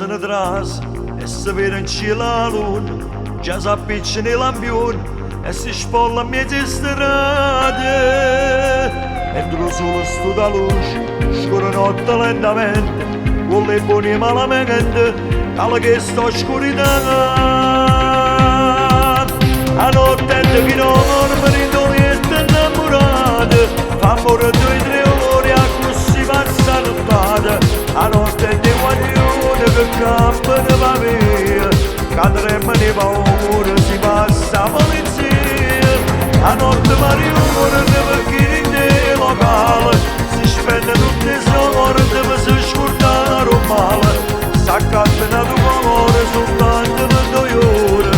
se ne tras e si vede in cielo la luna, già si appicciano i lampioni e si spolla a mezzo strade. Entro solo sto da luce, scura notte lentamente, con le buone malamente, alla che sto oscurità. A notte è che non mormorino e innamorate, fa amore 2-3 ore a così passa nottata. A notte è di guaglione che campano va via, cadremo di paura si passa a polizia. A notte marione perché in te locale si spende tutti i soldi per si scordare un male. S'accattano tu colore soltanto per 2 ore,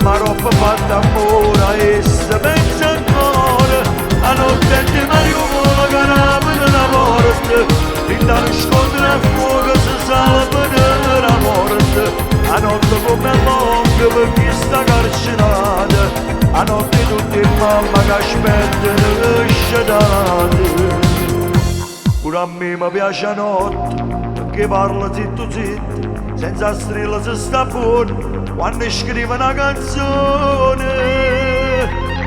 ma roba fatta ancora e si pensa ancora. A notte di marione che rapina la morte, finta nasconde a fuoco si salva della morte. A notte come longa per chi sta carcerata, a notte tutti in mamma che aspettano le scetate. Pure a me mi piace la notte, perché parla zitto zitto, senza strilla si sta buono, quando scrive una canzone.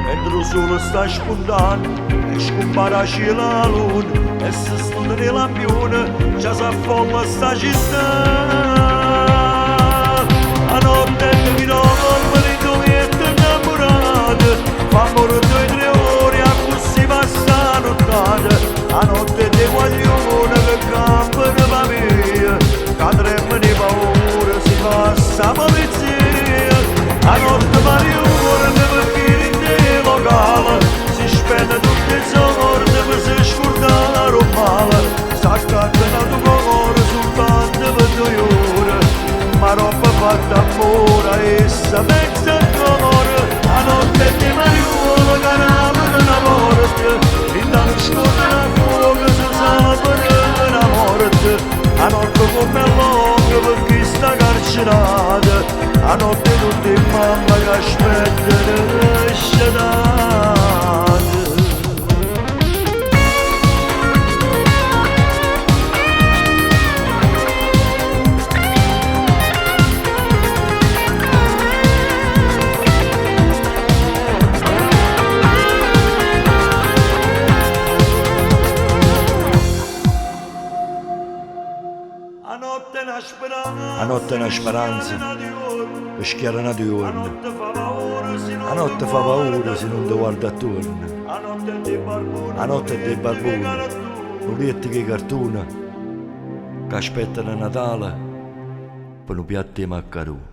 Mentre il sole sta spuntando e scompare a cielo la luna e si studia nei lampioni, già si affolla sta città. A notte di non e innamorate, fa amore 2-3 ore a così passa nottata. A notte di guaglione che campano va via, cadremo di paura si passa a polizia. A notte marione perché in te locale si spende tutti i soldi per si scordare un male. S'accattano tu colore soltanto per 2 ore, ma roba fatta ancora e sa mezza colore. A notte di marione che rapina la morte, finta nasconde a fuoco si salva della morte. A notte come longa per chi sta carcerata, a notte tutti in mamma che aspettano le scetate. A notte è una speranza che schiarana di giorno. A notte fa paura se non ti guarda attorno. A notte è dei barboni, ulietti che cartona, che aspettano Natale per un piatto di maccheroni.